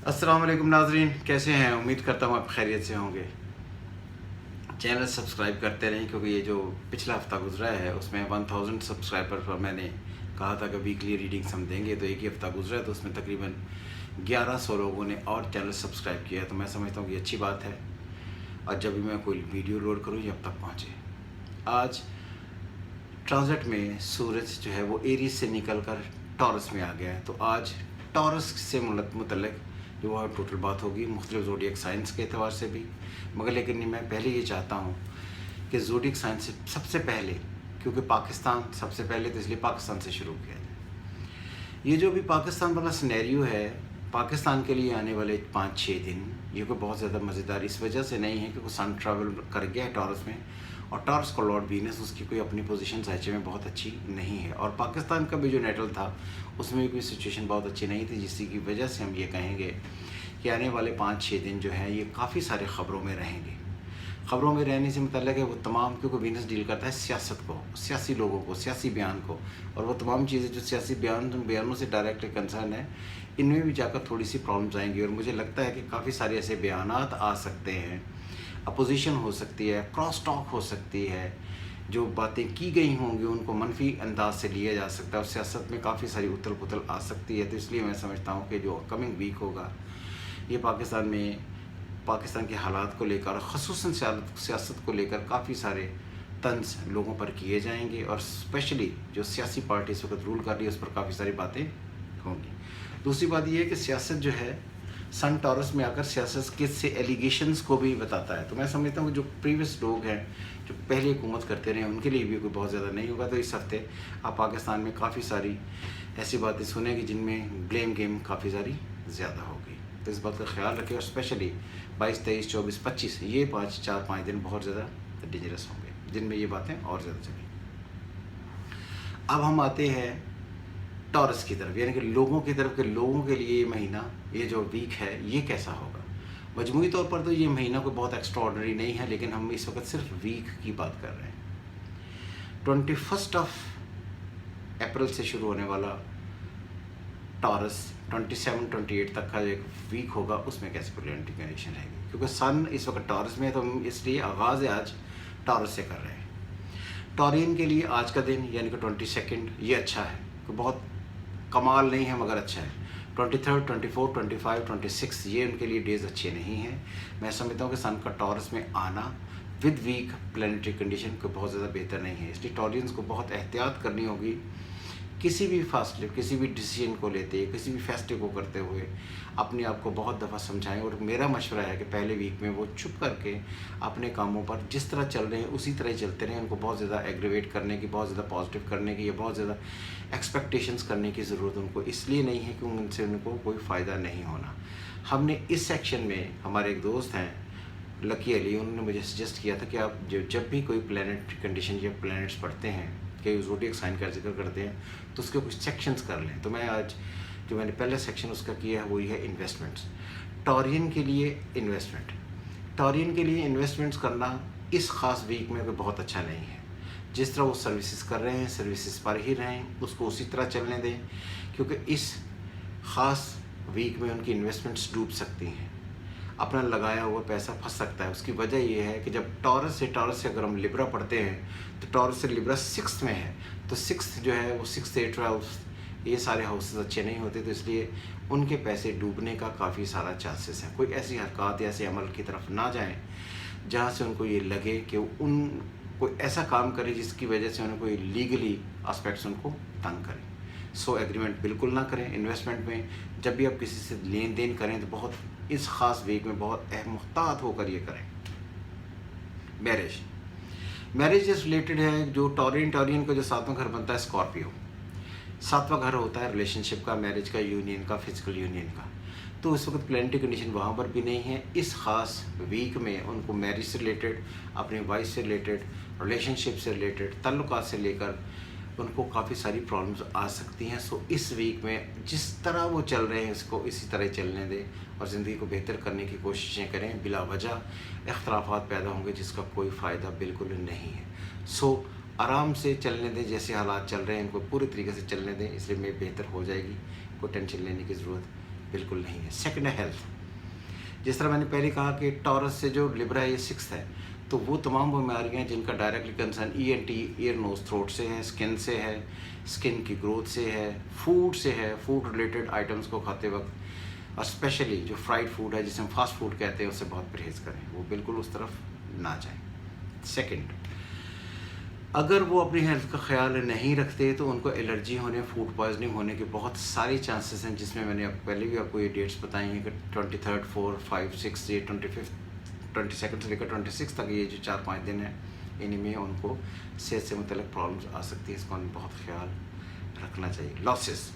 अस्सलाम वालेकुम नाजरीन, कैसे हैं? उम्मीद करता हूँ आप खैरियत से होंगे। चैनल सब्सक्राइब करते रहें क्योंकि ये जो पिछला हफ़्ता गुजरा है उसमें 1000 सब्सक्राइबर पर मैंने कहा था कि वीकली रीडिंग्स हम देंगे, तो एक ही हफ़्ता गुजरा है तो उसमें तकरीबन 1100 लोगों ने और चैनल सब्सक्राइब किया है। तो मैं समझता हूँ कि अच्छी बात है और जब भी मैं कोई वीडियो लोड करूँ ये अब तक पहुँचे। आज ट्रांजिट में सूरज जो है वो एरीज से निकल कर टॉरस में आ गया है, तो आज टॉरस से मुतल्लिक़ जो वह टोटल बात होगी मुख्तलिफ ज़ोडिएक साइंस के एतबार से भी। मगर लेकिन मैं पहले ये चाहता हूँ कि ज़ोडिएक साइंस से सबसे पहले, क्योंकि पाकिस्तान सबसे पहले, तो इसलिए पाकिस्तान से शुरू किया जाए। ये जो भी पाकिस्तान वाला सिनेरियो है, पाकिस्तान के लिए आने वाले 5-6 दिन ये कोई बहुत ज़्यादा मज़ेदार इस वजह से नहीं है क्योंकि सन ट्रैवल कर गया है टॉरस में, और टॉरस का लॉर्ड वीनस उसकी कोई अपनी पोजीशन साइचे में बहुत अच्छी नहीं है, और पाकिस्तान का भी जो नेटल था उसमें भी कोई सिचुएशन बहुत अच्छी नहीं थी, जिसकी वजह से हम ये कहेंगे कि आने वाले 5-6 दिन जो है ये काफ़ी सारे ख़बरों में रहेंगे। ख़बरों में रहने से मतलब है वो तमाम, क्योंकि वीनस डील करता है सियासत को, सियासी लोगों को, सियासी बयान को, और वो तमाम चीज़ें जो सियासी बयानों से डायरेक्टली कंसर्न है, इनमें भी जाकर थोड़ी सी प्रॉब्लम्स आएंगी। और मुझे लगता है कि काफ़ी सारे ऐसे बयानात आ सकते हैं, अपोजिशन हो सकती है, क्रॉस टॉक हो सकती है, जो बातें की गई होंगी उनको मनफी अंदाज से लिया जा सकता है, और सियासत में काफ़ी सारी उथल पुथल आ सकती है। तो इसलिए मैं समझता हूँ कि जो कमिंग वीक होगा ये पाकिस्तान के हालात को लेकर, ख़ुसूसन सियासत को लेकर काफ़ी सारे तंज लोगों पर किए जाएंगे, और स्पेशली जो सियासी पार्टी इस वक्त रूल कर रही है उस पर काफ़ी सारी बातें होंगी। दूसरी बात यह है कि सियासत जो है सन टॉरस में आकर सियासत के से एलिगेशंस को भी बताता है। तो मैं समझता हूँ कि जो प्रीवियस लोग हैं जो पहले हुकूमत करते रहे उनके लिए भी कोई बहुत ज़्यादा नहीं होगा। तो इस हफ्ते आप पाकिस्तान में काफ़ी सारी ऐसी बातें सुनेंगी जिनमें ब्लेम गेम काफ़ी सारी ज़्यादा होगी। तो इस बात का ख्याल रखें, और स्पेशली 22, 23, 24, 25 ये 4-5 दिन बहुत ज़्यादा डेंजरस होंगे जिनमें ये बातें और ज़्यादा चलेंगी। अब हम आते हैं टॉरस की तरफ, यानी कि लोगों की तरफ के लोगों के लिए ये महीना, ये जो वीक है ये कैसा होगा। मजमूई तौर पर तो ये महीना कोई बहुत एक्स्ट्रॉर्डनरी नहीं है, लेकिन हम इस वक्त सिर्फ वीक की बात कर रहे हैं। 21 अप्रैल से शुरू होने वाला टॉरस 27-28 तक का एक वीक होगा, उसमें कैसे प्लानिटरी कंडीशन रहेगी, क्योंकि सन इस वक्त टॉरस में है, तो हम इसलिए आगाज़ आज टॉरस से कर रहे हैं। टॉरियन के लिए आज का दिन यानी कि 22 ये अच्छा है, तो बहुत कमाल नहीं है मगर अच्छा है। 23, 24, 25, 26 ये उनके लिए डेज़ अच्छे नहीं हैं। मैं समझता हूँ कि सन का टॉरस में आना विद वीक प्लानिटरी कंडीशन को बहुत ज़्यादा बेहतर नहीं है, इसलिए टॉरियंस को बहुत एहतियात करनी होगी किसी भी फासले, किसी भी डिसीजन को लेते, किसी भी फैसले को करते हुए अपने आप को बहुत दफ़ा समझाएं। और मेरा मशवरा है कि पहले वीक में वो चुप करके अपने कामों पर जिस तरह चल रहे हैं उसी तरह ही चलते रहें। उनको बहुत ज़्यादा एग्रीवेट करने की, बहुत ज़्यादा पॉजिटिव करने की या बहुत ज़्यादा एक्सपेक्टेशंस करने की ज़रूरत उनको इसलिए नहीं है कि उनसे उनको कोई फ़ायदा नहीं होना। हमने इस सेक्शन में, हमारे एक दोस्त हैं लकी अली, उन्होंने मुझे सजेस्ट किया था कि आप जब भी कोई प्लानिटरी कंडीशन या प्लैनेट्स पढ़ते हैं, कि ज़ोडिएक साइन का जिक्र करते हैं, तो उसके कुछ सेक्शंस कर लें। तो मैं आज जो मैंने पहला सेक्शन उसका किया है वही है इन्वेस्टमेंट्स। टॉरियन के लिए इन्वेस्टमेंट्स करना इस ख़ास वीक में कोई बहुत अच्छा नहीं है। जिस तरह वो सर्विसेज कर रहे हैं सर्विसेज पर ही रहें, उसको उसी तरह चलने दें, क्योंकि इस ख़ास वीक में उनकी इन्वेस्टमेंट्स डूब सकती हैं, अपना लगाया हुआ पैसा फंस सकता है। उसकी वजह यह है कि जब टॉरस से अगर हम लिब्रा पढ़ते हैं तो टॉरस से लिब्रा 6th में है, तो 6th जो है वो 6th 8th हाउस, ये सारे हाउसेस अच्छे नहीं होते, तो इसलिए उनके पैसे डूबने का काफ़ी सारा चांसेस है। कोई ऐसी हरकत या ऐसे अमल की तरफ ना जाएं जहाँ से उनको ये लगे कि कोई ऐसा काम करे जिसकी वजह से उन्हें कोई लीगली एस्पेक्ट्स उनको तंग करें। सो एग्रीमेंट बिल्कुल ना करें। इन्वेस्टमेंट में जब भी आप किसी से लेन देन करें तो बहुत इस ख़ास वीक में बहुत मुहतात होकर ये करें। मैरिज से रिलेटेड है, जो टॉरियन का जो 7वां घर बनता है स्कॉर्पियो, 7वां घर होता है रिलेशनशिप का, मैरिज का, यूनियन का, फिजिकल यूनियन का। तो इस वक्त प्लानिटरी कंडीशन वहाँ पर भी नहीं है। इस ख़ास वीक में उनको मैरिज से रिलेटेड, अपनी वाइफ से रिलेटेड, रिलेशनशिप से रिलेटेड, ताल्लुकात से लेकर उनको काफ़ी सारी प्रॉब्लम्स आ सकती हैं। सो इस वीक में जिस तरह वो चल रहे हैं इसको इसी तरह चलने दें और ज़िंदगी को बेहतर करने की कोशिशें करें। बिला वजह इख्तलाफात पैदा होंगे जिसका कोई फ़ायदा बिल्कुल नहीं है। सो आराम से चलने दें, जैसे हालात चल रहे हैं इनको पूरी तरीके से चलने दें, इसलिए में बेहतर हो जाएगी, कोई टेंशन लेने की ज़रूरत बिल्कुल नहीं है। सेकंड है हेल्थ। जिस तरह मैंने पहले कहा कि टॉरस से जो लिब्रा है ये 6th है, तो वो तमाम बीमारियाँ हैं जिनका directly concern ENT, ear nose throat से है, स्किन से है, स्किन की ग्रोथ से है, फूड से है, फूड रिलेटेड आइटम्स को खाते वक्त, और स्पेशली जो फ्राइड फूड है जिसे हम फास्ट फूड कहते हैं उससे बहुत परहेज़ करें, वो बिल्कुल उस तरफ ना जाएं। सेकंड, अगर वो अपनी हेल्थ का ख्याल नहीं रखते तो उनको एलर्जी होने, फूड पॉइजनिंग होने के बहुत सारे चांसेस हैं, जिसमें मैंने पहले भी आपको ये डेट्स बताई हैं कि 23rd, 4, 5, 6, ये 25th, 22nd से लेकर 26 तक ये जो 4-5 दिन हैं, इनमें उनको सेहत से मुतल्लिक़ प्रॉब्लम्स आ सकती है। इसका बहुत ख्याल रखना चाहिए। लॉसेस,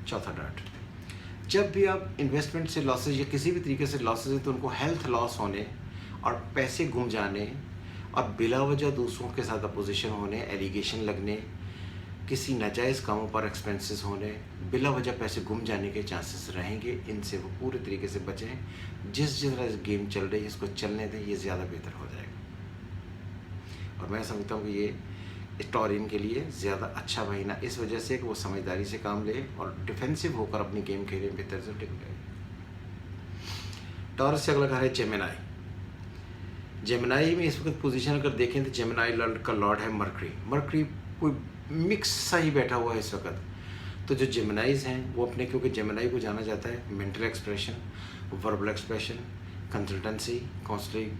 चौथा डाट, जब भी आप इन्वेस्टमेंट से लॉसेज या किसी भी तरीके से लॉसेज हैं तो उनको हेल्थ लॉस होने और पैसे गुम जाने और बिला वजह दूसरों के साथ अपोजिशन होने, एलिगेशन लगने, किसी नाजायज़ कामों पर एक्सपेंसेस होने, बिला वजह पैसे गुम जाने के चांसेस रहेंगे। इनसे वो पूरे तरीके से बचें। जिस तरह गेम चल रही है इसको चलने दें, ये ज़्यादा बेहतर हो जाएगा। और मैं समझता हूँ कि ये टॉरिन के लिए ज़्यादा अच्छा महीना इस वजह से कि वो समझदारी से काम ले और डिफेंसिव होकर अपनी गेम खेलें, बेहतर से टिक गए। टॉरस से अगला घर है जेमिनाई। जेमिनाई में इस वक्त पोजीशन अगर देखें तो जेमिनाई का लॉर्ड है मरकरी। मरकरी कोई मिक्स सा ही बैठा हुआ है इस वक्त। तो जो जेमिनाइज हैं वो अपने, क्योंकि जेमिनाई को जाना जाता है mental expression, verbal expression, consultancy, counselling,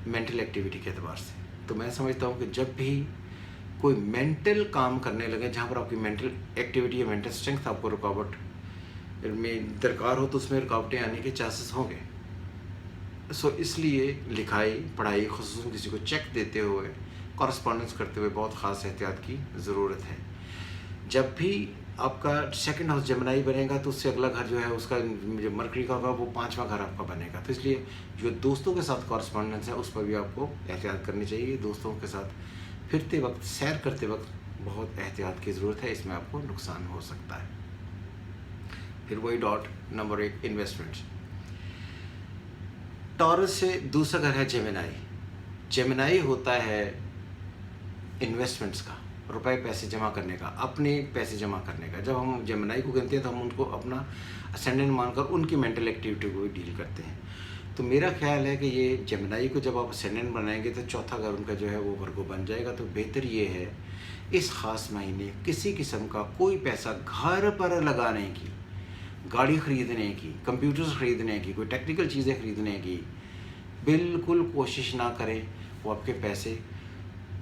mental activity के एतबार से, तो मैं समझता हूँ कि जब भी कोई मेंटल काम करने लगे जहाँ पर आपकी मेंटल एक्टिविटी या मेंटल स्ट्रेंथ आपको रुकावट में दरकार हो तो उसमें रुकावटें आने के चांसेस होंगे। सो इसलिए लिखाई, पढ़ाई, ख़ुसूसन किसी को चेक देते हुए, कॉरस्पॉन्डेंस करते हुए बहुत ख़ास एहतियात की ज़रूरत है। जब भी आपका सेकंड हाउस जेमिनाई बनेगा तो उससे अगला घर जो है उसका जो मरकरी का होगा वो 5वां घर आपका बनेगा। तो इसलिए जो दोस्तों के साथ कॉरस्पॉन्डेंस है उस पर भी आपको एहतियात करनी चाहिए। दोस्तों के साथ फिरते वक्त, सैर करते वक्त बहुत एहतियात की ज़रूरत है, इसमें आपको नुकसान हो सकता है। फिर वही डॉट नंबर 1, इन्वेस्टमेंट्स। टॉरस से दूसरा घर है जेमिनाई। जेमिनाई होता है इन्वेस्टमेंट्स का, रुपए पैसे जमा करने का, अपने पैसे जमा करने का। जब हम जेमिनाई को गिनते हैं तो हम उनको अपना असेंडेंट मानकर उनकी मेंटल एक्टिविटी को भी डील करते हैं। तो मेरा ख्याल है कि ये जेमिनाई को जब आप असेंडेंट बनाएंगे तो चौथा घर उनका जो है वो वर्गो बन जाएगा। तो बेहतर ये है इस ख़ास महीने किसी किस्म का कोई पैसा घर पर लगाने की, गाड़ी ख़रीदने की, कंप्यूटर्स ख़रीदने की, कोई टेक्निकल चीज़ें ख़रीदने की बिल्कुल कोशिश ना करें। वो आपके पैसे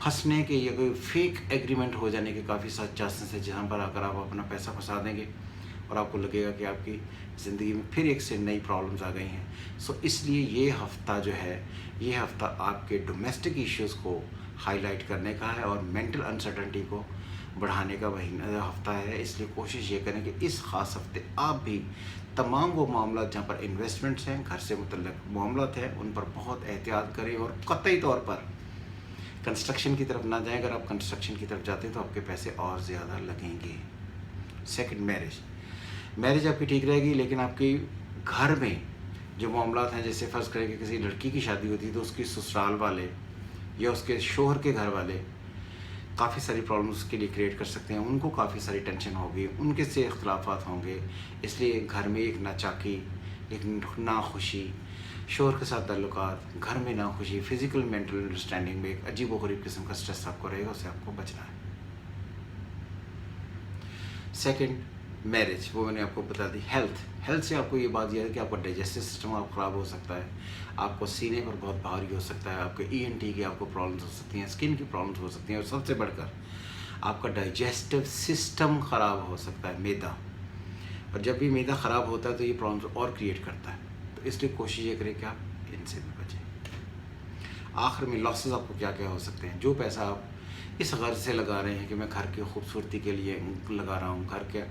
फंसने के या कोई फेक एग्रीमेंट हो जाने के काफ़ी सारे चांसेस हैं, जहाँ पर आकर आप अपना पैसा फंसा देंगे और आपको लगेगा कि आपकी ज़िंदगी में फिर एक से नई प्रॉब्लम्स आ गई हैं। सो इसलिए ये हफ़्ता जो है, ये हफ़्ता आपके डोमेस्टिक इश्यूज़ को हाईलाइट करने का है और मेंटल अनसर्टेनिटी को बढ़ाने का महीना हफ़्ता है। इसलिए कोशिश ये करें कि इस ख़ास हफ़्ते आप भी तमाम वो मामला जहाँ पर इन्वेस्टमेंट्स हैं, घर से मुतल्लिक़ मामलात हैं, उन पर बहुत एहतियात करें और क़तई तौर पर कंस्ट्रक्शन की तरफ ना जाएं। अगर आप कंस्ट्रक्शन की तरफ जाते हैं तो आपके पैसे और ज़्यादा लगेंगे। सेकंड, मैरिज आपकी ठीक रहेगी, लेकिन आपकी घर में जो मामलात हैं, जैसे फ़र्ज़ करें कि किसी लड़की की शादी होती है तो उसकी ससुराल वाले या उसके शोहर के घर वाले काफ़ी सारी प्रॉब्लम्स के लिए क्रिएट कर सकते हैं। उनको काफ़ी सारी टेंशन होगी, उनके से इख्तलाफात होंगे। इसलिए घर में एक नाचाकी, एक नाखुशी, शोहर के साथ ताल्लुकात, घर में नाखुशी, फ़िज़िकल मेंटल अंडरस्टैंडिंग में एक अजीब व गरीब किस्म का स्ट्रेस आपको रहेगा, उससे आपको बचना है। सेकंड, मैरिज, वो मैंने आपको बता दी। हेल्थ से आपको ये बात यह है कि आपका डाइजेस्टिव सिस्टम आप ख़राब हो सकता है, आपको सीने पर बहुत भारी हो सकता है, आपके ENT की आपको प्रॉब्लम्स हो सकती हैं, स्किन की प्रॉब्लम्स हो सकती हैं, और सबसे बढ़कर आपका डाइजेस्टिव सिस्टम ख़राब हो सकता है, मैदा। और जब भी मैदा ख़राब होता है तो ये प्रॉब्लम्स और क्रिएट करता है। तो इसलिए कोशिश ये करें कि आप इनसे भी बचें। आखिर में लॉसेस आपको क्या क्या हो सकते हैं। जो पैसा आप इस गर्ज से लगा रहे हैं कि मैं घर की खूबसूरती के लिए लगा रहा हूँ, घर के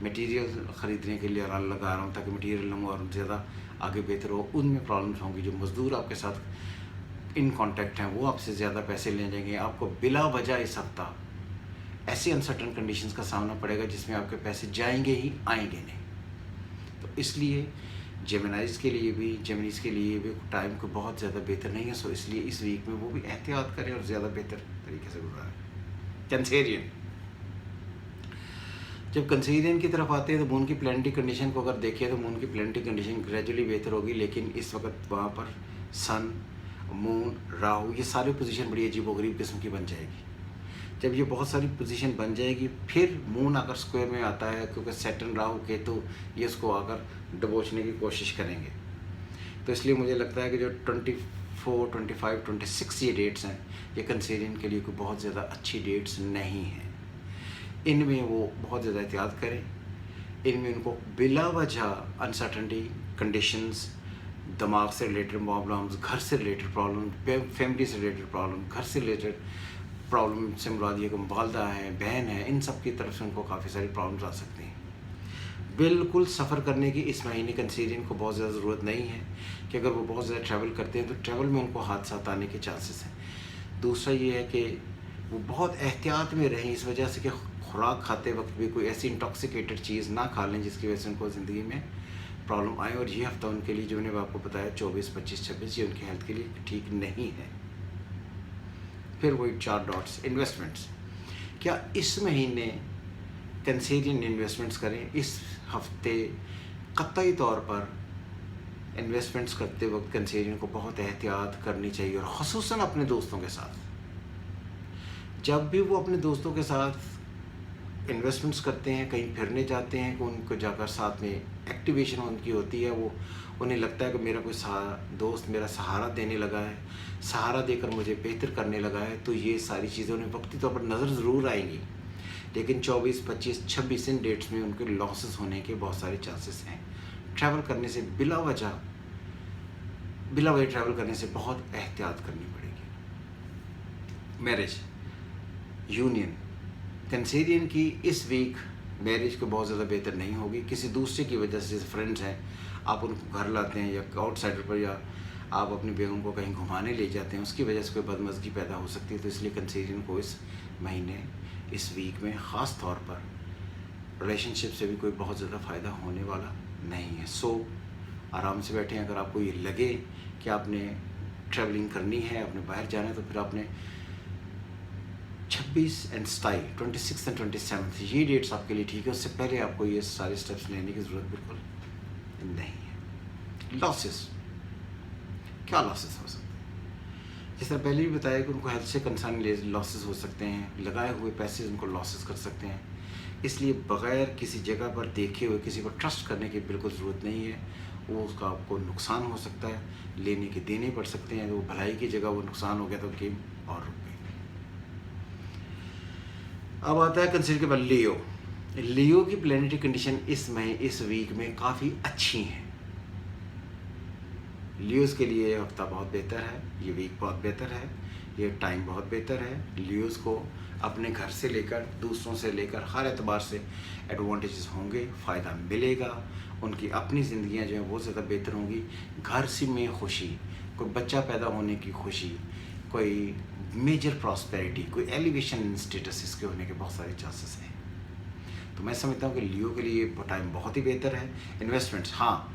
मटेरियल ख़रीदने के लिए लगा रहा हूँ ताकि मटेरियल लूँ और ज़्यादा आगे बेहतर हो, उनमें प्रॉब्लम्स होंगी। जो मज़दूर आपके साथ इन कांटेक्ट हैं वो आपसे ज़्यादा पैसे ले जाएंगे। आपको बिला वजह इस हफ्ता ऐसी अनसर्टन कंडीशंस का सामना पड़ेगा जिसमें आपके पैसे जाएंगे ही, आएंगे नहीं। तो इसलिए जेमिनीज़ के लिए भी टाइम को बहुत ज़्यादा बेहतर नहीं है। सो इसलिए इस वीक में वो भी एहतियात करें और ज़्यादा बेहतर तरीके से गुजारें। कैंसेरियन, जब कंसीरियन की तरफ आते हैं तो मून की प्लैनेटरी कंडीशन को अगर देखें तो मून की प्लैनेटरी कंडीशन ग्रेजुअली बेहतर होगी, लेकिन इस वक्त वहाँ पर सन, मून, राहु, ये सारी पोजीशन बड़ी अजीबोगरीब किस्म की बन जाएगी। जब ये बहुत सारी पोजीशन बन जाएगी फिर मून आकर स्क्वायर में आता है, क्योंकि सैटर्न, राहु, केतु ये इसको आकर दबोचने की कोशिश करेंगे। तो इसलिए मुझे लगता है कि जो 24, 25, 26 ये डेट्स हैं, ये कंसीरियन के लिए कोई बहुत ज़्यादा अच्छी डेट्स नहीं हैं। इनमें वो बहुत ज़्यादा एहतियात करें। इनमें उनको बिला वजह अनसर्टनिटी कंडीशंस, दिमाग से रिलेटेड प्रॉब्लम्स, घर से रिलेटेड प्रॉब्लम, फैमिली से रिलेटेड प्रॉब्लम, घर से रिलेटेड प्रॉब्लम से मुराद ये कि वालदा है, बहन है, इन सब की तरफ से उनको काफ़ी सारी प्रॉब्लम्स आ सकती हैं। बिल्कुल सफ़र करने की इस महीने कंसीरियन को बहुत ज़्यादा ज़रूरत नहीं है कि अगर वो बहुत ज़्यादा ट्रैवल करते हैं तो ट्रैवल में उनको हादसा आने के चांसेस हैं। दूसरा ये है कि वो बहुत एहतियात में रहें, इस वजह से कि खुराक खाते वक्त भी कोई ऐसी इंटॉक्सिकेटेड चीज़ ना खा लें जिसकी वजह से उनको ज़िंदगी में प्रॉब्लम आए। और ये हफ्ता उनके लिए जो मैंने आपको बताया 24, 25, 26 ये उनकी हेल्थ के लिए ठीक नहीं है। फिर वही 4 डॉट्स इन्वेस्टमेंट्स। क्या इस महीने कंसीरियन इन्वेस्टमेंट्स करें? इस हफ्ते कतई तौर पर इन्वेस्टमेंट्स करते वक्त कंसीरियन को बहुत एहतियात करनी चाहिए, और ख़ुसूसन अपने दोस्तों के साथ। जब भी वो अपने दोस्तों के साथ इन्वेस्टमेंट्स करते हैं, कहीं फिरने जाते हैं, कि उनको जाकर साथ में एक्टिवेशन उनकी होती है, वो उन्हें लगता है कि मेरा कोई दोस्त मेरा सहारा देने लगा है, सहारा देकर मुझे बेहतर करने लगा है, तो ये सारी चीज़ें उन्हें वक्ती तौर पर नज़र ज़रूर आएंगी। लेकिन 24, 25, 26 इन डेट्स में उनके लॉसेस होने के बहुत सारे चांसेस हैं। ट्रैवल करने से बिला वजह ट्रैवल करने से बहुत एहतियात करनी पड़ेगी। मैरिज, यूनियन, कंसीरियन की इस वीक मैरिज को बहुत ज़्यादा बेहतर नहीं होगी। किसी दूसरे की वजह से, जैसे फ्रेंड्स हैं, आप उनको घर लाते हैं या आउटसाइडर पर, या आप अपनी बेगम को कहीं घुमाने ले जाते हैं, उसकी वजह से कोई बदमज़गी पैदा हो सकती है। तो इसलिए कंसीरियन को इस महीने, इस वीक में ख़ास तौर पर रिलेशनशिप से भी कोई बहुत ज़्यादा फ़ायदा होने वाला नहीं है। सो आराम से बैठें। अगर आपको ये लगे कि आपने ट्रैवलिंग करनी है, आपने बाहर जाना है, तो फिर आपने 26 एंड 26 एंड 27 ये डेट्स आपके लिए ठीक है। उससे पहले आपको ये सारे स्टेप्स लेने की ज़रूरत बिल्कुल नहीं है। लॉसेस, क्या लॉसेस हो सकते हैं? जिस तरह पहले भी बताया कि उनको हेल्थ से कंसर्न लॉसेस हो सकते हैं, लगाए हुए पैसे उनको लॉसेस कर सकते हैं। इसलिए बग़ैर किसी जगह पर देखे हुए किसी को ट्रस्ट करने की बिल्कुल ज़रूरत नहीं है। वो उसका आपको नुकसान हो सकता है, लेने के देने पड़ सकते हैं। वो भलाई की जगह वो नुकसान हो गया तो गेम और रुक गई। अब आता है कंसीडर के बाद लियो की प्लैनेटरी कंडीशन इस वीक में काफ़ी अच्छी हैं। लियोस के लिए ये हफ्ता बहुत बेहतर है, ये वीक बहुत बेहतर है, ये टाइम बहुत बेहतर है। लियोस को अपने घर से लेकर, दूसरों से लेकर, हर एतबार से एडवांटेजेस होंगे, फ़ायदा मिलेगा। उनकी अपनी ज़िंदगियां जो हैं वो ज़्यादा बेहतर होंगी। घर से में खुशी, कोई बच्चा पैदा होने की खुशी, कोई मेजर प्रॉस्पेरिटी, कोई एलिवेशन इन स्टेटस इसके होने के बहुत सारे चांसेस हैं। तो मैं समझता हूँ कि लियो के लिए टाइम बहुत ही बेहतर है। इन्वेस्टमेंट्स, हाँ,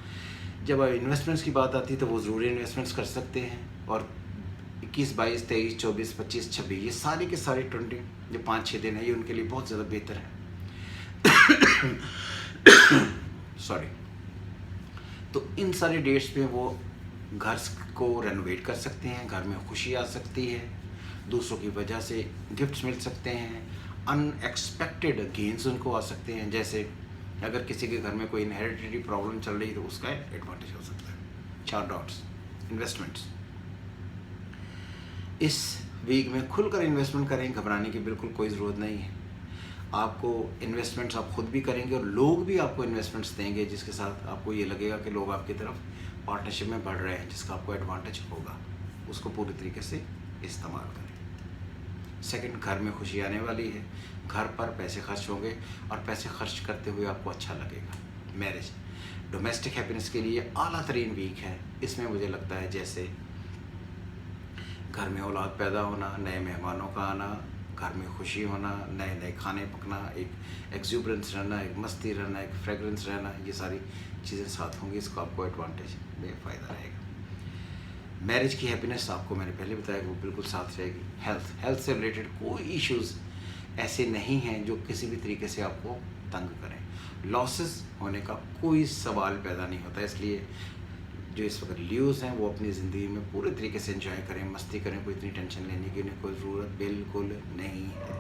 जब इन्वेस्टमेंट्स की बात आती है तो वो ज़रूरी इन्वेस्टमेंट्स कर सकते हैं। और 21, 22, 23, 24, 25, 26 ये सारे के सारे 20 जो 5-6 दिन है, ये उनके लिए बहुत ज़्यादा बेहतर है। सॉरी। तो इन सारे डेट्स पे वो घर को रेनोवेट कर सकते हैं, घर में खुशी आ सकती है, दूसरों की वजह से गिफ्ट्स मिल सकते हैं, अनएक्सपेक्टेड गेन्स उनको आ सकते हैं। जैसे अगर किसी के घर में कोई इनहेरिटेड प्रॉब्लम चल रही है तो उसका एडवांटेज हो सकता है। 4 डॉट्स इन्वेस्टमेंट्स। इस वीक में खुलकर इन्वेस्टमेंट करें, घबराने की बिल्कुल कोई ज़रूरत नहीं है। आपको इन्वेस्टमेंट्स आप खुद भी करेंगे और लोग भी आपको इन्वेस्टमेंट्स देंगे, जिसके साथ आपको ये लगेगा कि लोग आपकी तरफ पार्टनरशिप में बढ़ रहे हैं, जिसका आपको एडवांटेज होगा। उसको पूरी तरीके से इस्तेमाल करें। सेकंड, घर में खुशी आने वाली है, घर पर पैसे खर्च होंगे और पैसे खर्च करते हुए आपको अच्छा लगेगा। मैरिज, डोमेस्टिक हैप्पीनेस के लिए आला तरीन वीक है। इसमें मुझे लगता है जैसे घर में औलाद पैदा होना, नए मेहमानों का आना, घर में खुशी होना, नए नए खाने पकना, एक एक्सूबरेंस रहना, एक मस्ती रहना, एक फ्रेगरेंस रहना, ये सारी चीज़ें साथ होंगी। इसको आपको एडवांटेज में फ़ायदा रहेगा। मैरिज की हैप्पीनेस आपको मैंने पहले बताया कि वो बिल्कुल साथ रहेगी। हेल्थ से रिलेटेड कोई इश्यूज़ ऐसे नहीं हैं जो किसी भी तरीके से आपको तंग करें। लॉसेस होने का कोई सवाल पैदा नहीं होता। इसलिए जो इस वक्त ल्यूज़ हैं वो अपनी ज़िंदगी में पूरे तरीके से एंजॉय करें, मस्ती करें, कोई इतनी टेंशन लेने की उन्हें कोई ज़रूरत बिल्कुल नहीं है।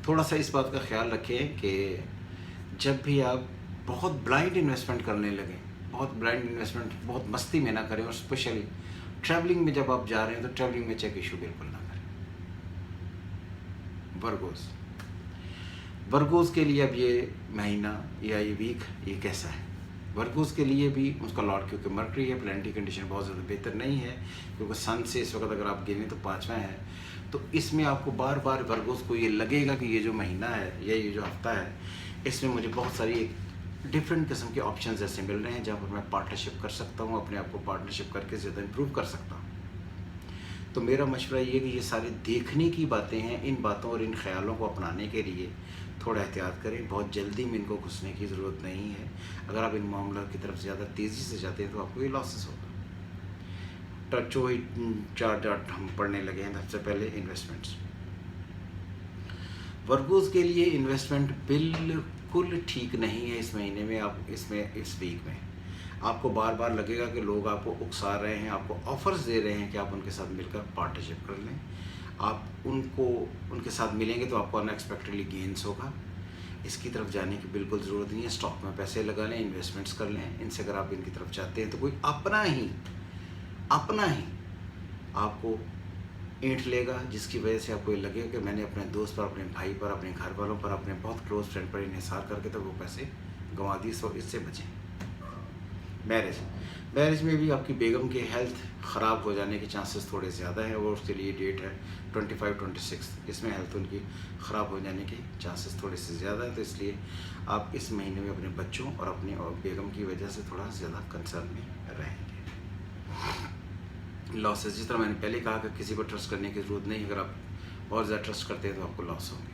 थोड़ा सा इस बात का ख्याल रखें कि जब भी आप बहुत ब्लाइंड इन्वेस्टमेंट करने लगें, बहुत ब्लाइंड इन्वेस्टमेंट बहुत मस्ती में ना करें, और स्पेशली ट्रैवलिंग में जब आप जा रहे हैं तो ट्रैवलिंग में चेक इशू बिल्कुल ना करें। वर्गोज़ के लिए अब ये महीना या ये वीक ये कैसा है? वर्गोज़ के लिए भी उसका लॉर्ड, क्योंकि मर्करी है, प्लैनेटरी कंडीशन बहुत ज़्यादा बेहतर नहीं है, क्योंकि सन से इस वक्त अगर आप गिनें तो 5वां है। तो इसमें आपको बार बार वर्गोज़ को ये लगेगा कि ये जो महीना है या ये जो हफ्ता है, इसमें मुझे बहुत सारी एक डिफरेंट किस्म के ऑप्शंस ऐसे मिल रहे हैं जहाँ पर मैं पार्टनरशिप कर सकता हूँ, अपने आप को पार्टनरशिप करके ज़्यादा इम्प्रूव कर सकता हूँ। तो मेरा मशवरा ये कि ये सारे देखने की बातें हैं, इन बातों और इन ख्यालों को अपनाने के लिए थोड़ा एहतियात करें। बहुत जल्दी में इनको घुसने की ज़रूरत नहीं है। अगर आप इन मामलों की तरफ ज़्यादा तेज़ी से जाते हैं तो आपको ये लॉसेस होगा। टच वही 4 डाट हम पढ़ने लगे हैं। सबसे पहले इन्वेस्टमेंट्स। वर्गोज़ के लिए इन्वेस्टमेंट बिल्कुल ठीक नहीं है इस महीने में। आप इस वीक में आपको बार बार लगेगा कि लोग आपको उकसा रहे हैं, आपको ऑफ़र्स दे रहे हैं कि आप उनके साथ मिलकर पार्टनरशिप कर लें। आप उनके साथ मिलेंगे तो आपको अनएक्सपेक्टेडली गेंस होगा। इसकी तरफ जाने की बिल्कुल ज़रूरत नहीं है। स्टॉक में पैसे लगा लें, इन्वेस्टमेंट्स कर लें। इनसे अगर आप इनकी तरफ चाहते हैं तो कोई अपना ही आपको ईंट लेगा, जिसकी वजह से आपको ये लगेगा कि मैंने अपने दोस्त पर, अपने भाई पर, अपने घर वालों पर, अपने बहुत क्लोज फ्रेंड पर इन्हिसार करके तो वो पैसे गंवा दिए। सो इससे बचें। मैरिज में भी आपकी बेगम की हेल्थ ख़राब हो जाने के चांसेस थोड़े ज़्यादा हैं, और उसके लिए डेट है 25-26। इसमें हेल्थ उनकी ख़राब हो जाने के चांसेस थोड़े से ज़्यादा हैं। तो इसलिए आप इस महीने में अपने बच्चों और अपनी बेगम की वजह से थोड़ा ज़्यादा कंसर्न में रहेंगे। लॉसेस, जिस तरह मैंने पहले कहा कि किसी पर ट्रस्ट करने की ज़रूरत नहीं। अगर आप बहुत ज़्यादा ट्रस्ट करते हैं तो आपको लॉस होंगे।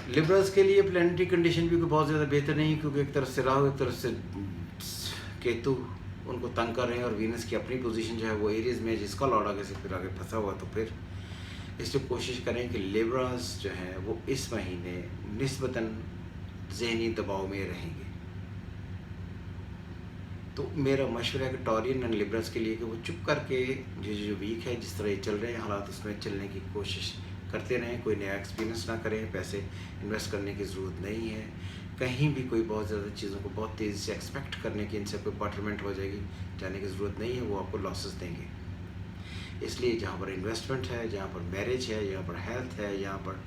लिब्रास के लिए प्लैनेटरी कंडीशन भी कोई बहुत ज़्यादा बेहतर नहीं है, क्योंकि एक तरफ से राहु, एक तरफ से केतु उनको तंग कर रहे हैं, और वीनस की अपनी पोजीशन जो है वो एरीज में, जिसका लॉर्ड आगे से फिर आगे फंसा हुआ। तो फिर इसलिए कोशिश करें कि लिब्रास जो है वो इस महीने निस्बतन ज़हनी दबाव में रहेंगे। तो मेरा मशवरा है कि टॉरियन एंड लिब्रस के लिए कि वो चुप करके जो वीक है, जिस तरह ये चल रहे हैं हालात, उसमें चलने की कोशिश करते रहें। कोई नया एक्सपीरियंस ना करें, पैसे इन्वेस्ट करने की ज़रूरत नहीं है। कहीं भी कोई बहुत ज़्यादा चीज़ों को बहुत तेज़ी से एक्सपेक्ट करने की, इनसे कोई बेटरमेंट हो जाएगी, जाने की ज़रूरत नहीं है। वो आपको लॉसेस देंगे। इसलिए जहाँ पर इन्वेस्टमेंट है, जहाँ पर मैरिज है, यहाँ पर हेल्थ है, यहाँ पर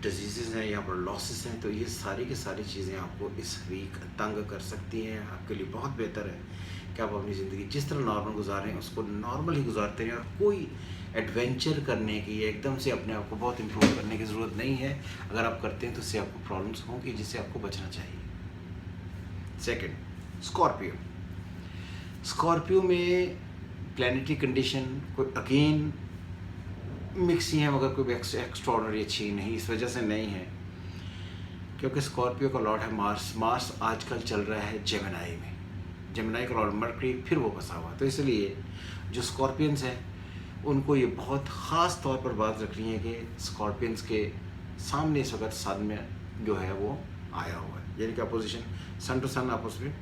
डिजीज़ हैं, यहाँ पर लॉसेस हैं, तो ये सारी की सारी चीज़ें आपको इस वीक तंग कर सकती हैं। आपके लिए बहुत बेहतर है कि आप अपनी ज़िंदगी जिस तरह नॉर्मल गुजारें उसको नॉर्मल ही गुजारते रहें, और कोई एडवेंचर करने की, एकदम से अपने आप को बहुत इम्प्रूव करने की ज़रूरत नहीं है। अगर आप करते हैं तो इससे आपको प्रॉब्लम्स होंगी, जिससे आपको बचना चाहिए। सेकेंड, स्कॉर्पियो में प्लैनेटरी कंडीशन कोई अगेन मिक्स ही है, मगर कोई एक्स्ट्राऑर्डिनरी अच्छी नहीं इस वजह से नहीं है क्योंकि स्कॉर्पियो का लॉर्ड है मार्स आजकल चल रहा है जेमिनी में। जेमिनी का लॉर्ड मर्करी फिर वो फंसा हुआ। तो इसलिए जो स्कॉर्पियंस हैं उनको ये बहुत ख़ास तौर पर बात रखनी है कि स्कॉर्पियंस के सामने इस वक्त सन में जो है वो आया हुआ है, यानी कि अपोजिशन सन टू सन आपस में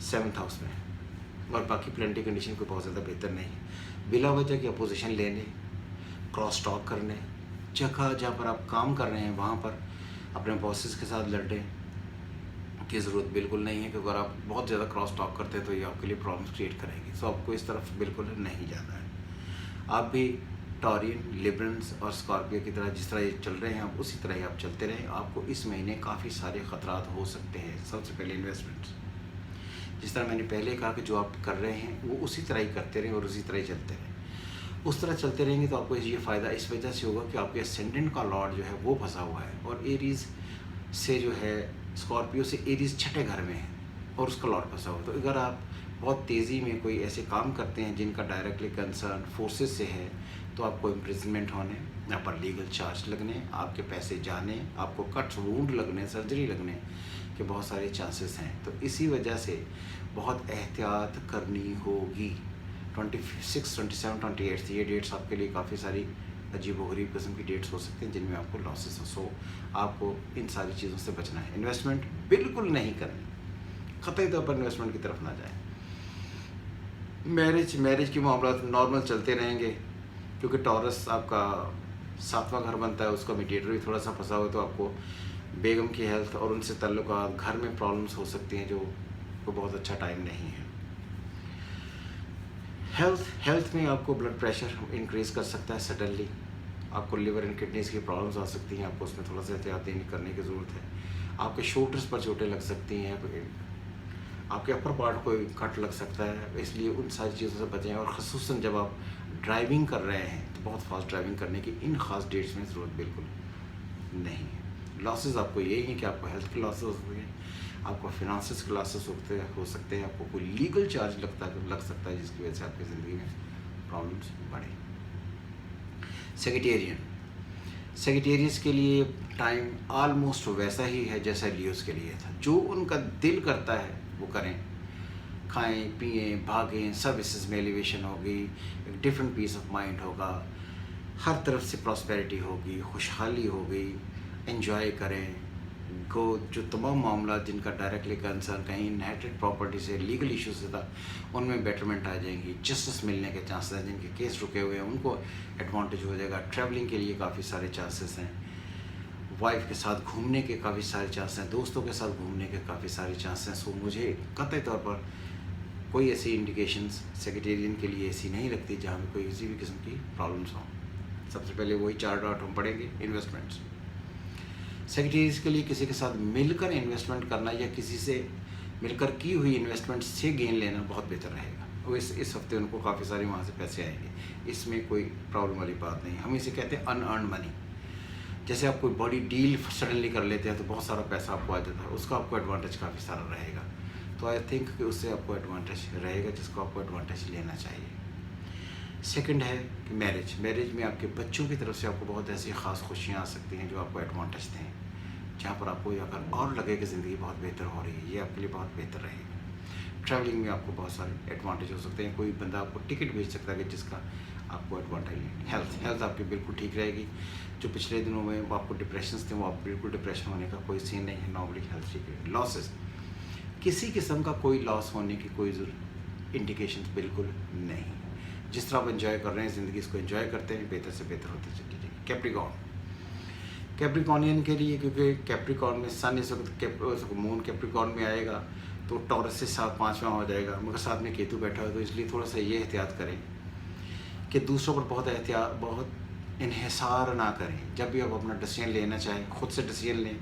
7th हाउस में, और बाकी प्लैनेटरी कंडीशन कोई बहुत ज़्यादा बेहतर नहीं है। बिला वजह की अपोजिशन लेने, क्रॉस टॉक करने, जगह जहाँ पर आप काम कर रहे हैं वहाँ पर अपने बॉसेस के साथ लड़ने की ज़रूरत बिल्कुल नहीं है, क्योंकि अगर आप बहुत ज़्यादा क्रॉस टॉक करते हैं तो ये आपके लिए प्रॉब्लम्स क्रिएट करेंगे। सो आपको इस तरफ बिल्कुल नहीं जाना है। आप भी टॉरियन, लिब्रंस और स्कॉर्पियो की तरह जिस तरह ये चल रहे हैं आप उसी तरह ही आप चलते रहें। आपको इस महीने काफ़ी सारे ख़तरात हो सकते हैं। सबसे पहले इन्वेस्टमेंट्स, जिस तरह मैंने पहले कहा कि जो आप कर रहे हैं वो उसी तरह ही करते रहें और उसी तरह ही चलते रहें। उस तरह चलते रहेंगे तो आपको ये फ़ायदा इस वजह से होगा कि आपके असेंडेंट का लॉर्ड जो है वो फंसा हुआ है, और एरीज़ से जो है स्कॉर्पियो से एरीज़ 6ठे घर में है और उसका लॉर्ड फंसा हुआ। तो अगर आप बहुत तेज़ी में कोई ऐसे काम करते हैं जिनका डायरेक्टली कंसर्न फोर्सेस से है तो आपको इम्प्रिजनमेंट होने, यहाँ पर लीगल चार्ज लगने, आपके पैसे जाने, आपको कट वूंड लगने, सर्जरी लगने के बहुत सारे चांसेस हैं। तो इसी वजह से बहुत एहतियात करनी होगी। 26, 27, 28 ये डेट्स आपके लिए काफ़ी सारी अजीबोगरीब किस्म की डेट्स हो सकती हैं जिनमें आपको लॉसेस हो। सो आपको इन सारी चीज़ों से बचना है। इन्वेस्टमेंट बिल्कुल नहीं करनी, कतई तौर पर इन्वेस्टमेंट की तरफ ना जाए। मैरिज के मामला नॉर्मल चलते रहेंगे, क्योंकि टॉरस आपका 7वां घर बनता है, उसका मीडिएटर भी थोड़ा सा फंसा हुआ, तो आपको बेगम की हेल्थ और उनसे ताल्लुकात, घर में प्रॉब्लम्स हो सकती हैं, जो को बहुत अच्छा टाइम नहीं है। हेल्थ में आपको ब्लड प्रेशर इंक्रीज़ कर सकता है सडनली, आपको लिवर एंड किडनीज़ की प्रॉब्लम्स आ सकती हैं, आपको उसमें थोड़ा सा एहतियात करने की ज़रूरत है। आपके शोल्डर्स पर चोटें लग सकती हैं, आपके अपर पार्ट को कट लग सकता है, इसलिए उन सारी चीज़ों से बचें। और ख़ुसूसन जब आप ड्राइविंग कर रहे हैं तो बहुत फास्ट ड्राइविंग करने की इन ख़ास डेट्स में ज़रूरत बिल्कुल नहीं है। लॉसेस आपको यही है कि आपको हेल्थ के लॉसेस हो सकते हैं, आपको फिनांसेस के लॉसेस हो सकते हैं, आपको कोई लीगल चार्ज लग सकता है, जिसकी वजह से आपकी ज़िंदगी में प्रॉब्लम्स बढ़े। सेगिटेरियस के लिए टाइम ऑलमोस्ट वैसा ही है जैसा लियोस के लिए था। जो उनका दिल करता है वो करें, खाएं पिएं भागें, सर्विसेज में एलिवेशन होगी, एक डिफरेंट पीस ऑफ माइंड होगा, हर तरफ से प्रॉस्पेरिटी होगी, खुशहाली होगी, एंजॉय करें। जो तमाम मामला जिनका डायरेक्टली कंसर्न कहीं इनहेरिटेड प्रॉपर्टी से, लीगल इशू से था, उनमें बेटरमेंट आ जाएंगी, जस्टिस मिलने के चांसेस हैं। जिनके केस रुके हुए हैं उनको एडवांटेज हो जाएगा। ट्रैवलिंग के लिए काफ़ी सारे चांसेस हैं, वाइफ के साथ घूमने के काफ़ी सारे चांसेस हैं, दोस्तों के साथ घूमने के काफ़ी सारे चांसेस हैं। सो मुझे कतई तौर पर कोई ऐसी इंडिकेशंस सेक्रेटेरियन के लिए ऐसी नहीं लगती जहाँ में कोई किसी भी किस्म की प्रॉब्लम्स हों। सबसे पहले वही 4 डॉट हम पढ़ेंगे, इन्वेस्टमेंट्स। सेक्रेटरीज के लिए किसी के साथ मिलकर इन्वेस्टमेंट करना या किसी से मिलकर की हुई इन्वेस्टमेंट से गेन लेना बहुत बेहतर रहेगा। वो इस हफ्ते उनको काफ़ी सारे वहाँ से पैसे आएंगे, इसमें कोई प्रॉब्लम वाली बात नहीं। हम इसे कहते हैं अनअर्न मनी। जैसे आप कोई बड़ी डील सडनली कर लेते हैं तो बहुत सारा पैसा आपको आ जाता है, उसका आपको एडवांटेज काफ़ी सारा रहेगा। तो आई थिंक कि उससे आपको एडवांटेज रहेगा, जिसको आपको एडवांटेज लेना चाहिए। सेकंड है कि मैरिज में आपके बच्चों की तरफ से आपको बहुत ऐसी ख़ास खुशियाँ आ सकती हैं जो आपको एडवांटेज दें, जहाँ पर आपको अगर और लगे कि ज़िंदगी बहुत बेहतर हो रही है, ये आपके लिए बहुत बेहतर रहेगा। ट्रैवलिंग में आपको बहुत सारे एडवांटेज हो सकते हैं, कोई बंदा आपको टिकट भेज सकता है कि जिसका आपको एडवांटेज है। हेल्थ आपकी बिल्कुल ठीक रहेगी। जो पिछले दिनों में आपको डिप्रेशन थे वो आप बिल्कुल डिप्रेशन होने का कोई सीन नहीं है, नॉर्मली हेल्थ ठीक है। लॉसेस, किसी किस्म का कोई लॉस होने की कोई इंडिकेशन बिल्कुल नहीं। जिस तरह आप एंजॉय कर रहे हैं ज़िंदगी, इसको एंजॉय करते हैं, बेहतर से बेहतर होती चली जाएगी। कैप्रिकॉर्नियन के लिए, क्योंकि कैप्रिकॉर्न में सन इस वक्त मून कैप्रिकॉर्न में आएगा तो टॉरस से 5वां हो जाएगा, मगर साथ में केतु बैठा हो, तो इसलिए थोड़ा सा ये एहतियात करें कि दूसरों पर बहुत इन्हिसार ना करें। जब भी आप अपना डिसीजन लेना चाहें, खुद से डिसीजन लें,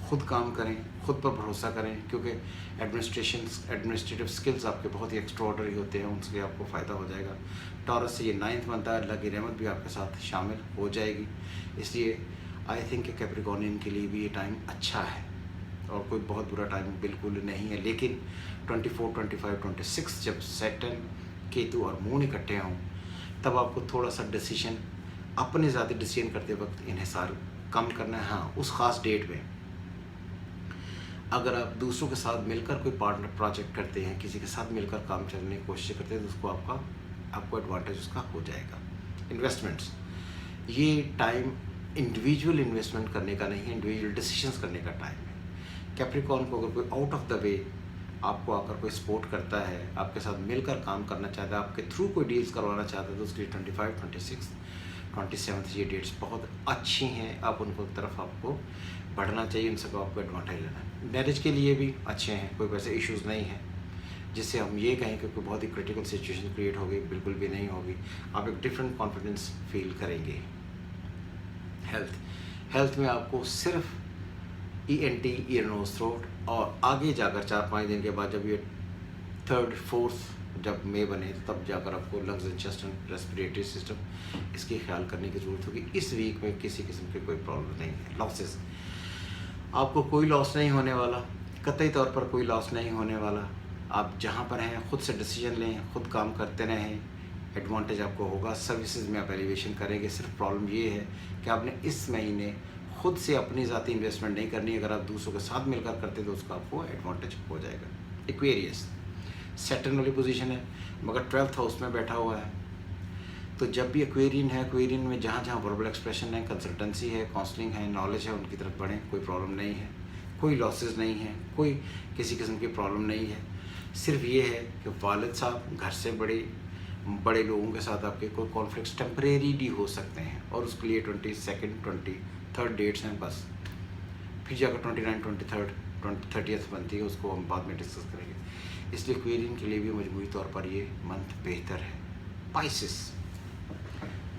खुद काम करें, खुद पर भरोसा करें, क्योंकि एडमिनिस्ट्रेटिव स्किल्स आपके बहुत ही एक्स्ट्राऑर्डिनरी होते हैं, उनसे आपको फ़ायदा हो जाएगा। टॉरस से ये 9th बनता है, अल्लाह की रहमत भी आपके साथ शामिल हो जाएगी। इसलिए आई थिंक कि कैप्रिकॉर्नियन के लिए भी ये टाइम अच्छा है और कोई बहुत बुरा टाइम बिल्कुल नहीं है। लेकिन 24, 25, 26 जब सैटर्न, केतु और मून इकट्ठे हों, तब आपको थोड़ा सा डिसीजन, अपने ज़्यादा डिसीजन करते वक्त इन्हिसार कम करना है। हाँ, उस ख़ास डेट में अगर आप दूसरों के साथ मिलकर कोई पार्टनर प्रोजेक्ट करते हैं, किसी के साथ मिलकर काम करने की कोशिश करते हैं, तो उसको आपको एडवांटेज उसका हो जाएगा। इन्वेस्टमेंट्स, ये टाइम इंडिविजुअल इन्वेस्टमेंट करने का नहीं है, इंडिविजुअल डिसीजंस करने का टाइम है। कैप्रिकॉर्न को अगर कोई आउट ऑफ द वे आपको आकर कोई सपोर्ट करता है, आपके साथ मिलकर काम करना चाहता है, आपके थ्रू कोई डील्स करवाना चाहता है, तो उसके लिए 25, 26, 27 ये डेट्स बहुत अच्छी हैं। आप उनको तरफ आपको बढ़ना चाहिए, उन सबको आपको एडवांटेज लेना है। मैरिज के लिए भी अच्छे हैं, कोई वैसे इश्यूज़ नहीं हैं जिससे हम ये कहें कि कोई बहुत ही क्रिटिकल सिचुएशन क्रिएट होगी, बिल्कुल भी नहीं होगी। आप एक डिफरेंट कॉन्फिडेंस फील करेंगे। हेल्थ में आपको सिर्फ ENT, ईयर नोज थ्रोट, और आगे जाकर 4-5 दिन के बाद जब ये 3rd, 4th जब मई बने, तब जाकर आपको lungs and chest and respiratory system, इसकी ख्याल करने की ज़रूरत होगी। इस वीक में किसी किस्म की कोई प्रॉब्लम नहीं है। लॉसेस, आपको कोई लॉस नहीं होने वाला, कतई तौर पर कोई लॉस नहीं होने वाला। आप जहाँ पर हैं खुद से डिसीजन लें, खुद काम करते रहें, एडवांटेज आपको होगा। सर्विसेज में आप एलिवेशन करेंगे। सिर्फ प्रॉब्लम ये है कि आपने इस महीने खुद से अपनी ज़ाती इन्वेस्टमेंट नहीं करनी। अगर आप दूसरों के साथ मिलकर करते तो उसका आपको एडवांटेज हो जाएगा। एक्वेरियस, सैटर्न वाली पोजीशन है, मगर 12th हाउस में बैठा हुआ है, तो जब भी एक्वेरियन है, एक्वेरियन में जहाँ जहाँ वर्बल एक्सप्रेशन है, कंसल्टेंसी है, काउंसलिंग है, नॉलेज है, उनकी तरफ बढ़ें। कोई प्रॉब्लम नहीं है, कोई लॉसेस नहीं है, कोई किसी किस्म की प्रॉब्लम नहीं है। सिर्फ ये है कि वालिद साहब घर से बड़े लोगों के साथ आपके कोई कॉन्फ्लिक्ट्स टेम्परेरी हो सकते हैं, और उसके लिए 22nd 23rd डेट्स हैं बस। फिर जाकर 29, 23rd 30th बनती है, उसको हम बाद में डिस्कस करेंगे। इसलिए एक्वेरियन के लिए भी मजबूरी तौर पर ये मंथ बेहतर है।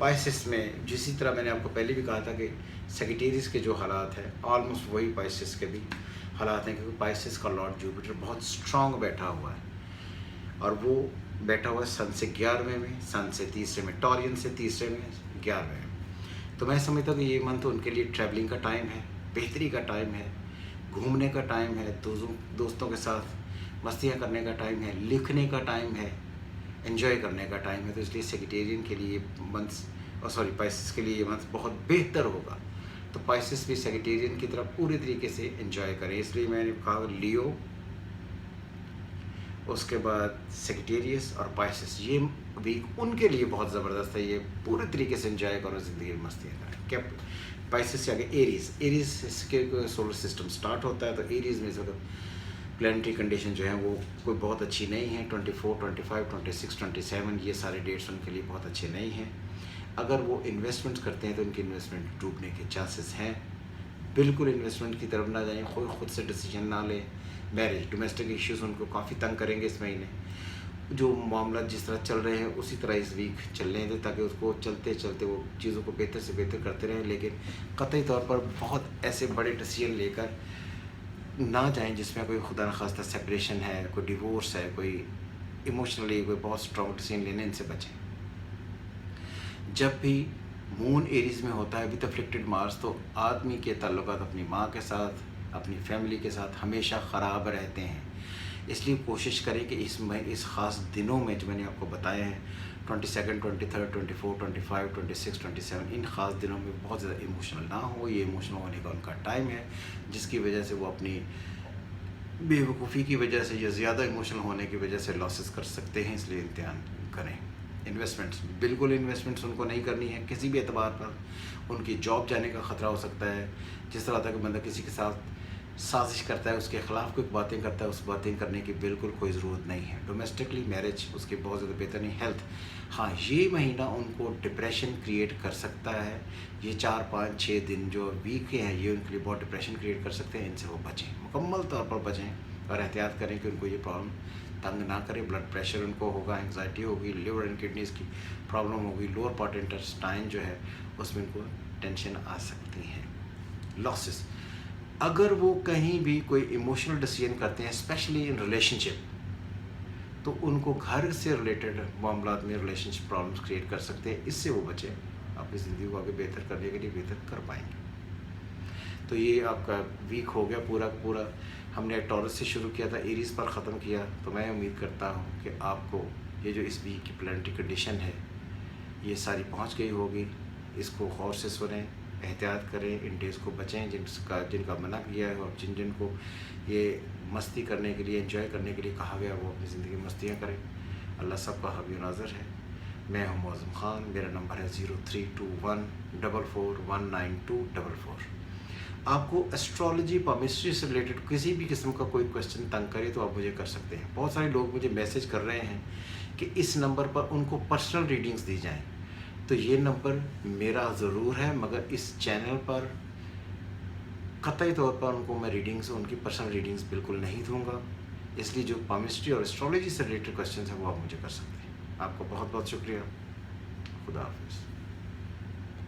पाइसिस में जिसी तरह मैंने आपको पहले भी कहा था कि सेगिटेरियस के जो हालात हैं ऑलमोस्ट वही पाइसिस के भी हालात हैं, क्योंकि पाइसिस का लॉर्ड जुपिटर बहुत स्ट्रांग बैठा हुआ है, और वो बैठा हुआ है सन से 11वें में, सन से 3रे में, टॉरियन से 3रे में, 11वें में। तो मैं समझता हूँ कि ये मंथ उनके लिए ट्रैवलिंग का टाइम है, बेहतरी का टाइम है, घूमने का टाइम है, दोस्तों के साथ मस्तियाँ करने का टाइम है, लिखने का टाइम है, एंजॉय करने का टाइम है। तो इसलिए सेगिटेरियन के लिए पाइसिस के लिए ये मंथ बहुत बेहतर होगा। तो पाइसिस भी सेगिटेरियन की तरफ पूरे तरीके से एंजॉय करें। इसलिए मैंने कहा लियो, उसके बाद सेगिटेरियस और पाइसिस, ये वीक उनके लिए बहुत ज़बरदस्त है। ये पूरे तरीके से एंजॉय करो, ज़िंदगी में मस्तियाँ करें। क्या पाइसिस से आगे एरीज के सोलर सिस्टम स्टार्ट होता है, तो एरीज में प्लानिटरी कंडीशन जो है वो कोई बहुत अच्छी नहीं है। 24, 25, 26, 27 ये सारे डेट्स उनके लिए बहुत अच्छे नहीं हैं। अगर वो इन्वेस्टमेंट्स करते हैं तो उनकी इन्वेस्टमेंट डूबने के चांसेस हैं। बिल्कुल इन्वेस्टमेंट की तरफ ना जाएं, खुद से डिसीजन ना लें। मैरिज, डोमेस्टिक इश्यूज़ उनको काफ़ी तंग करेंगे इस महीने। जो मामला जिस तरह चल रहे हैं उसी तरह इस वीक चलने दें, ताकि उसको चलते चलते वो चीज़ों को बेहतर से बेहतर करते रहें। लेकिन कतई तौर पर बहुत ऐसे बड़े डिसीजन लेकर ना जाएं जिसमें कोई खुदा न खास्ता सेपरेशन है, कोई डिवोर्स है, कोई इमोशनली कोई बहुत स्ट्रॉन्ग डिसीजन लेने, इनसे बचें। जब भी मून एरीज में होता है विद अफ्लिक्टेड मार्स, तो आदमी के ताल्लुकात अपनी माँ के साथ, अपनी फैमिली के साथ हमेशा ख़राब रहते हैं। इसलिए कोशिश करें कि इस ख़ास दिनों में जो मैंने आपको बताए हैं 22nd, 23rd, 24, 25, 26, 27, इन ख़ास दिनों में बहुत ज़्यादा इमोशनल ना हो। ये इमोशनल होने का उनका टाइम है, जिसकी वजह से वो अपनी बेवकूफ़ी की वजह से या ज़्यादा इमोशनल होने की वजह से लॉसेस कर सकते हैं। इसलिए इम्तिहान करें। इन्वेस्टमेंट्स, बिल्कुल इन्वेस्टमेंट्स उनको नहीं करनी है किसी भी एतबार पर। उनकी जॉब जाने का ख़तरा हो सकता है। जिस तरह तक बंदा किसी के साथ साजिश करता है, उसके ख़िलाफ़ कोई बातें करता है, उस बातें करने की बिल्कुल कोई ज़रूरत नहीं है। डोमेस्टिकली मैरिज उसकी बहुत ज़्यादा बेहतर नहीं। हेल्थ, हाँ ये महीना उनको डिप्रेशन क्रिएट कर सकता है। ये 4, 5, 6 दिन जो वीक के हैं ये उनके लिए बहुत डिप्रेशन क्रिएट कर सकते हैं। इनसे वो बचें, मुकम्मल तौर पर बचें, और एहतियात करें कि उनको ये प्रॉब्लम तंग ना करे। ब्लड प्रेशर उनको होगा, एंग्जाइटी होगी, लिवर एंड किडनीज़ की प्रॉब्लम होगी, लोअर पार्ट इंटेस्टाइन जो है उसमें उनको टेंशन आ सकती है। लॉसेस, अगर वो कहीं भी कोई इमोशनल डिसीजन करते हैं स्पेशली इन रिलेशनशिप, तो उनको घर से रिलेटेड मामला में रिलेशनशिप प्रॉब्लम्स क्रिएट कर सकते हैं। इससे वो बचें, अपनी ज़िंदगी को आगे बेहतर करने के लिए बेहतर कर पाएंगे। तो ये आपका वीक हो गया पूरा। हमने टॉरस से शुरू किया था, एरीज पर ख़त्म किया। तो मैं उम्मीद करता हूँ कि आपको ये जो इस वीक की प्लानिटरी कंडीशन है ये सारी पहुँच गई होगी। इसको गौर से सुनें, एहतियात करें, इन डेज़ को बचें जिनका मना किया है, और जिनको ये मस्ती करने के लिए, एंजॉय करने के लिए कहा गया, वो अपनी ज़िंदगी में मस्तियाँ करें। अल्लाह सबका हबी नाज़र है। मैं हूँ मौज़म ख़ान, मेरा नंबर है 0321441924। आपको एस्ट्रोलॉजी पामिस्ट्री से रिलेटेड किसी भी किस्म का कोई क्वेश्चन तंग करे तो आप मुझे कर सकते हैं। बहुत सारे लोग मुझे मैसेज कर रहे हैं कि इस नंबर पर उनको पर्सनल रीडिंग्स दी जाएँ। तो ये नंबर मेरा ज़रूर है, मगर इस चैनल पर कतई तौर पर उनको मैं रीडिंग्स, उनकी पर्सनल रीडिंग्स बिल्कुल नहीं दूंगा। इसलिए जो पामिस्ट्री और एस्ट्रोलॉजी से रिलेटेड क्वेश्चन हैं वो आप मुझे कर सकते हैं। आपका बहुत बहुत शुक्रिया। खुदा हाफिज़।